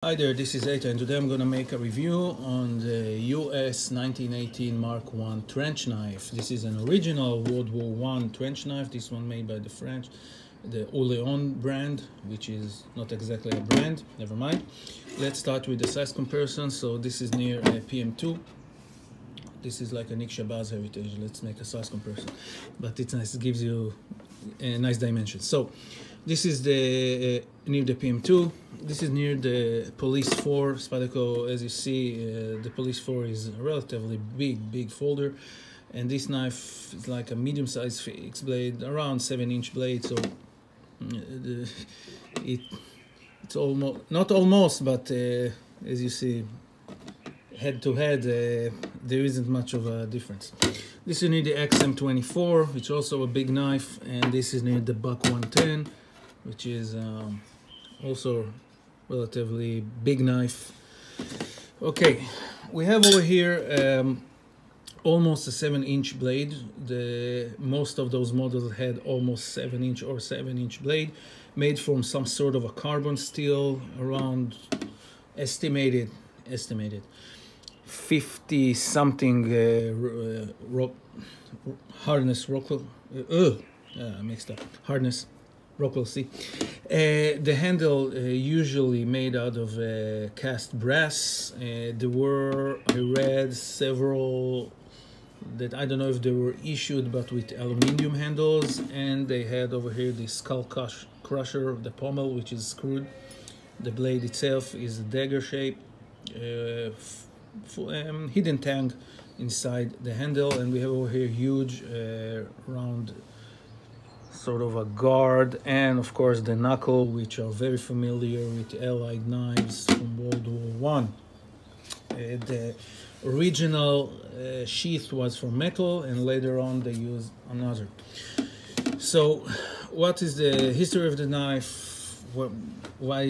Hi there, this is Eita, and today I'm going to make a review on the US 1918 Mark I trench knife. This is an original World War I trench knife, this one made by the French, the Orléans brand, which is not exactly a brand, never mind. Let's start with the size comparison. So this is near a PM2. This is like a Nick Shabazz Heritage. Let's make a size comparison. But it's nice, it gives you a nice dimension. So this is the near the PM2. This is near the Police 4 Spyderco. As you see, the Police 4 is a relatively big folder, and this knife is like a medium-sized fixed blade, around 7-inch blade. So it's almost, not almost, but as you see, head to head, there isn't much of a difference. This is near the XM24, which is also a big knife, and this is near the Buck 110, which is also relatively big knife. Okay, we have over here almost a 7-inch blade. Most of those models had almost 7-inch or 7-inch blade, made from some sort of a carbon steel, around estimated 50 something hardness Rockwell. Mixed up. Hardness Rockwell C. The handle usually made out of cast brass. There were, I read, several that I don't know if they were issued, but with aluminum handles, and they had over here the skull crusher, the pommel, which is screwed. The blade itself is a dagger shape, hidden tang inside the handle, and we have over here huge round sort of a guard, and of course the knuckle, which are very familiar with Allied knives from World War I. The original sheath was from metal, and later on they used another. So what is the history of the knife, why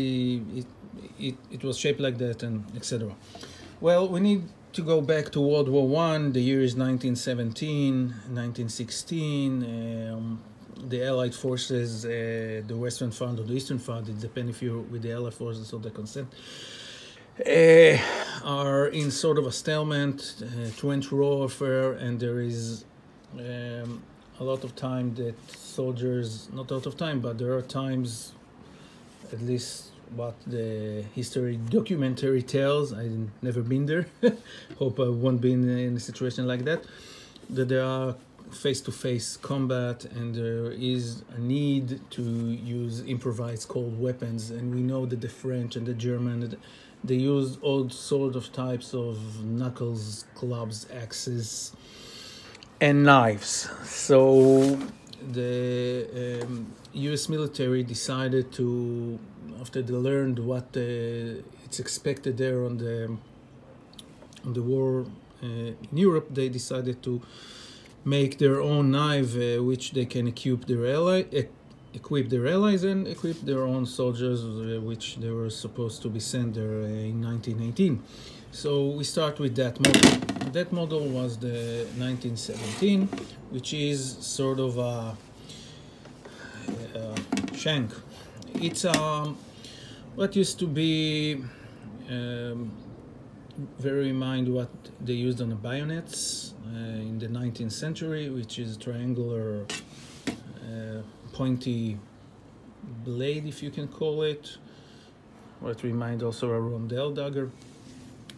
it was shaped like that, and etc. Well, we need to go back to World War I. The year is 1917, 1916. The Allied forces, the Western Front or the Eastern Front, it depends if you're with the Allied forces or the consent, are in sort of a stalemate, trench warfare, and there is a lot of time that soldiers, not a lot of time, but there are times, at least what the history documentary tells, I've never been there, hope I won't be in a situation like that, that there are face-to-face combat, and there is a need to use improvised cold weapons. And we know that the French and the German, they used all sorts of types of knuckles, clubs, axes, and knives. So the US military decided to, after they learned what it's expected there on the war in Europe, they decided to make their own knife, which they can equip their allies and equip their own soldiers, which they were supposed to be sent there in 1918. So we start with that model. That model was the 1917, which is sort of a shank. It's what used to be very in mind what they used on the bayonets in the 19th century, which is triangular pointy blade, if you can call it, or it reminds also a rondel dagger,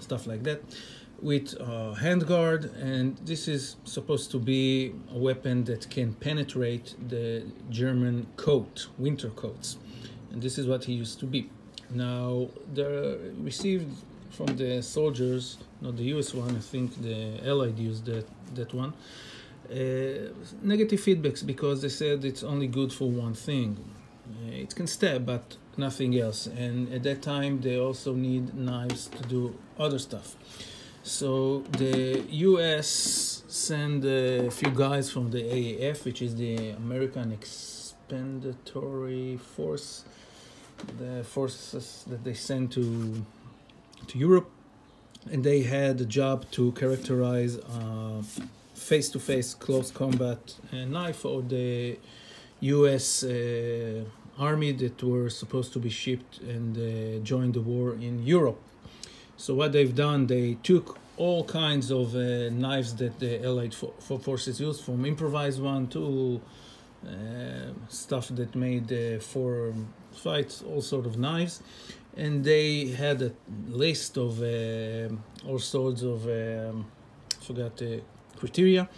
stuff like that, with a handguard. And this is supposed to be a weapon that can penetrate the German coat, winter coats, and this is what he used to be. Now, they received from the soldiers, not the US one, I think the Allied used that one, negative feedbacks, because they said it's only good for one thing. It can stab, but nothing else. And at that time, they also need knives to do other stuff. So the US sent a few guys from the AAF, which is the American Expeditionary Force, the forces that they sent to Europe, and they had a job to characterize face-to-face close combat knife for the US army that were supposed to be shipped and join the war in Europe. So what they've done, they took all kinds of knives that the Allied forces used, from improvised one to stuff that made for fights, all sort of knives, and they had a list of all sorts of criteria,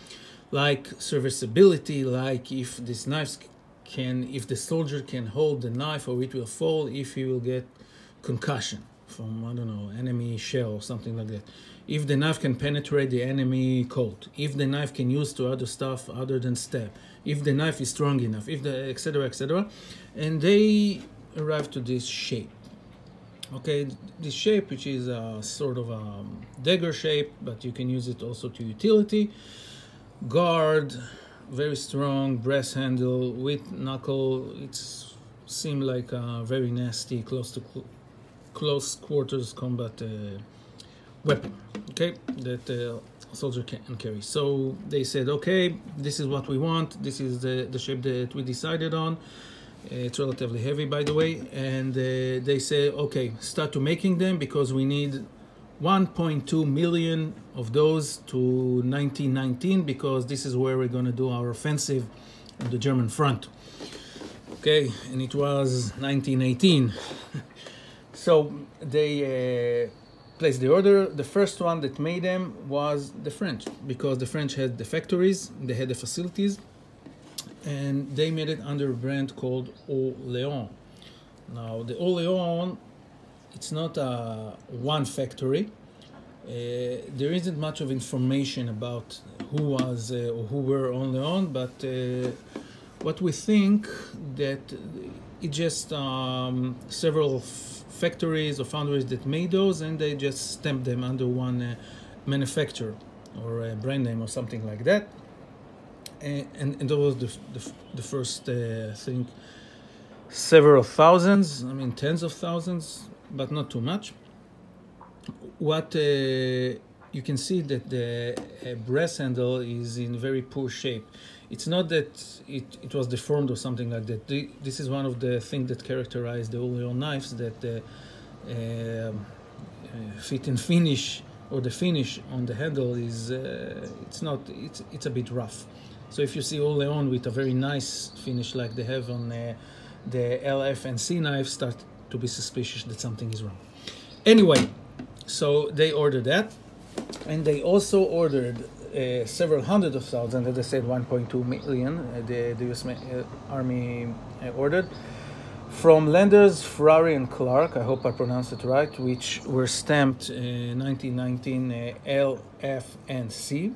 like serviceability, like if this knife if the soldier can hold the knife or it will fall if he will get concussion from, I don't know, enemy shell or something like that. If the knife can penetrate the enemy coat, if the knife can use to other stuff other than stab, if the knife is strong enough, if the etc., etc. And they arrived to this shape. Okay, this shape, which is a sort of a dagger shape, but you can use it also to utility. Guard, very strong, brass handle with knuckle. It seemed like a very nasty close quarters combat weapon, okay, that a soldier can carry. So they said, okay, this is what we want. This is the shape that we decided on. It's relatively heavy, by the way. And they say, okay, start to making them, because we need 1.2 million of those to 1919, because this is where we're going to do our offensive on the German front. Okay, and it was 1918. So they placed the order. The first one that made them was the French, because the French had the factories, they had the facilities, and they made it under a brand called Orléans. Now, the Orléans, it's not one factory. There isn't much of information about who was or who were Orléans, but what we think that it just several factories or foundries that made those, and they just stamped them under one manufacturer or a brand name or something like that. And that was the first thing. Several thousands, I mean tens of thousands, but not too much. What you can see that the brass handle is in very poor shape. It's not that it was deformed or something like that. This is one of the things that characterize the Orléans knives, that the fit and finish, or the finish on the handle is it's a bit rough. So if you see Orléans with a very nice finish like they have on the LF and C knives, start to be suspicious that something is wrong. Anyway, so they ordered that, and they also ordered several hundred of thousands, as I said, 1.2 million, the US Army ordered, from Landers, Ferrari, and Clark, I hope I pronounced it right, which were stamped 1919 L, F, and C.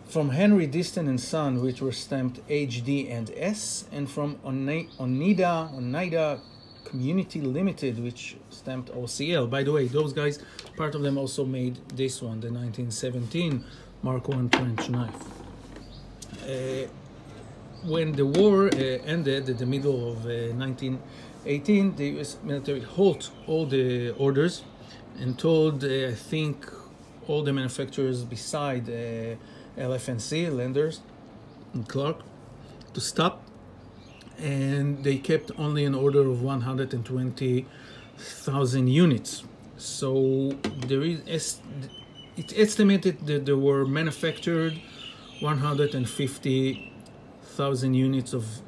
From Henry Diston and Son, which were stamped HD and S, and from Oneida Community Limited, which stamped OCL. By the way, those guys, part of them also made this one, the 1917 Mark I trench knife. When the war ended at the middle of 1918, the US military halted all the orders and told, I think, all the manufacturers beside LFNC, Landers and Clark, to stop, and they kept only an order of 120,000 units. So there is, it's estimated that there were manufactured 150,000 units of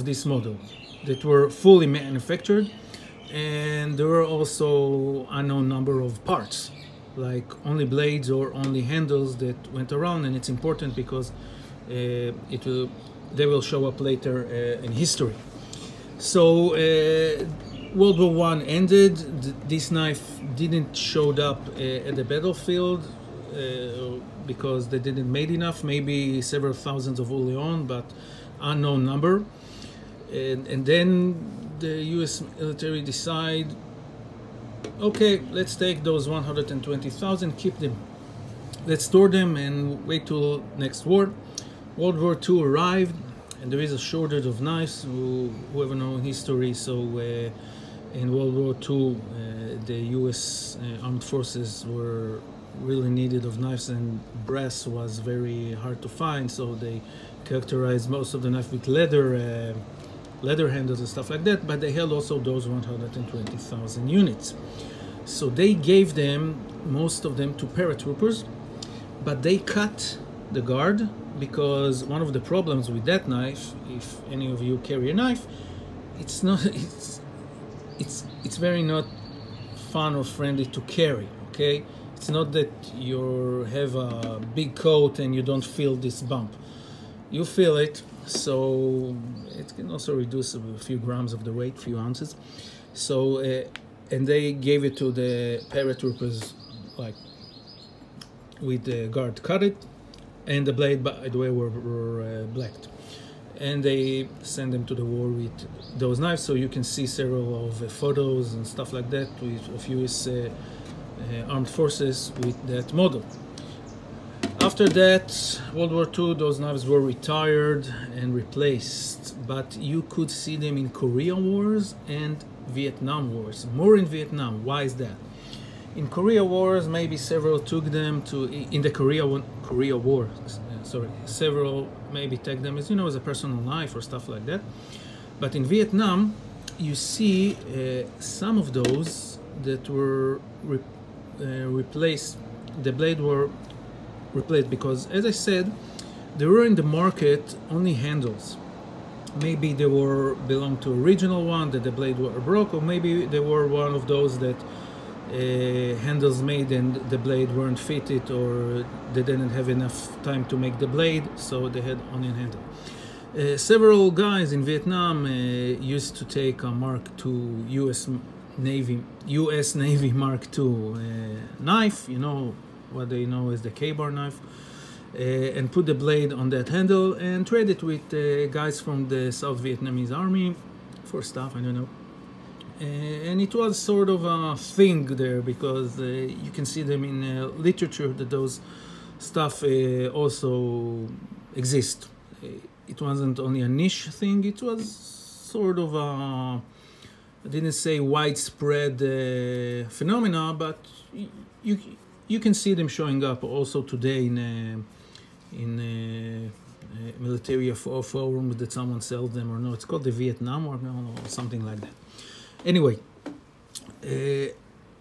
this model that were fully manufactured, and there were also unknown number of parts, like only blades or only handles that went around. And it's important because they will show up later in history. So World War I ended. This knife didn't showed up at the battlefield because they didn't made enough, maybe several thousands of Orléans, but unknown number. And then the US military decide, okay, let's take those 120,000, keep them, let's store them and wait till next war. World War II arrived, and there is a shortage of knives. Whoever knows history, so in World War II, the US armed forces were really needed of knives, and brass was very hard to find, so they characterized most of the knife with leather leather handles and stuff like that, but they held also those 120,000 units. So they gave them, most of them, to paratroopers, but they cut the guard, because one of the problems with that knife, if any of you carry a knife, it's not, it's very not fun or friendly to carry, okay? It's not that you have a big coat and you don't feel this bump. You feel it, so it can also reduce a few grams of the weight, few ounces. So, and they gave it to the paratroopers, like, with the guard cut it, and the blade, by the way, were blacked. And they send them to the war with those knives, so you can see several of photos and stuff like that of US armed forces with that model. After that, World War II, those knives were retired and replaced, but you could see them in Korea Wars and Vietnam Wars. More in Vietnam. Why is that? In Korea Wars, maybe several took them to, in the Korea War, several maybe take them as, you know, as a personal knife or stuff like that. But in Vietnam, you see some of those that were replaced, the blade were replaced, because, as I said, there were in the market only handles. Maybe they were belong to original one that the blade were broke, or maybe they were one of those that handles made and the blade weren't fitted, or they didn't have enough time to make the blade, so they had only a handle. Several guys in Vietnam used to take a Mark II US Navy Mark II knife, you know what they know as the K-bar knife, and put the blade on that handle and trade it with guys from the South Vietnamese army for stuff, I don't know. And it was sort of a thing there, because you can see them in literature that those stuff also exist. It wasn't only a niche thing, it was sort of a, I didn't say widespread phenomena, but you can see them showing up also today in military forums that someone sells them, or no, it's called the Vietnam or something like that. Anyway,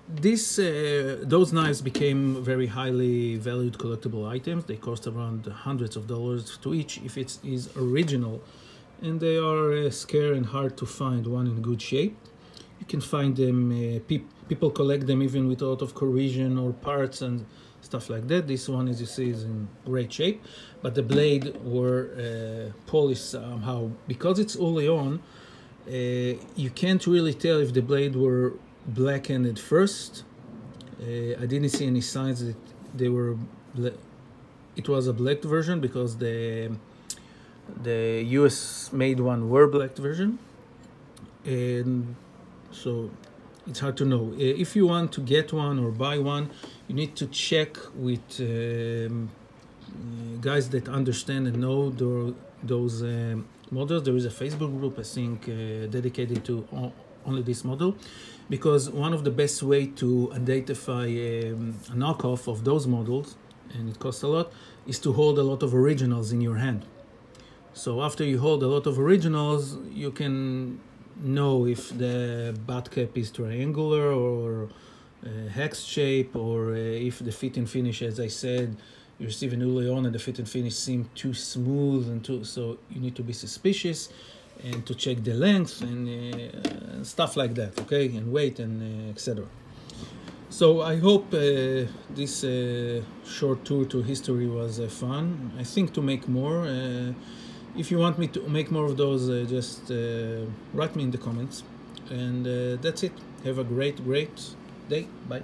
those knives became very highly valued collectible items. They cost around hundreds of dollars to each if it is original, and they are scarce and hard to find one in good shape. You can find them, people collect them even with a lot of corrosion or parts and stuff like that. This one, as you see, is in great shape, but the blade were polished somehow. Because it's Oleon, you can't really tell if the blade were blackened at first. I didn't see any signs that they were it was a black version, because the US made one were black version, and so it's hard to know. If you want to get one or buy one, you need to check with guys that understand and know those models. There is a Facebook group, I think, dedicated to only this model, because one of the best way to identify a knockoff of those models, and it costs a lot, is to hold a lot of originals in your hand. So after you hold a lot of originals, you can know if the butt cap is triangular or hex shape, or if the fit and finish, as I said, you receive a new Leon and the fit and finish seem too smooth, and so you need to be suspicious and to check the length and stuff like that, okay, and weight and etc. So I hope this short tour to history was fun. I think to make more. If you want me to make more of those, just write me in the comments. And that's it. Have a great day. Bye.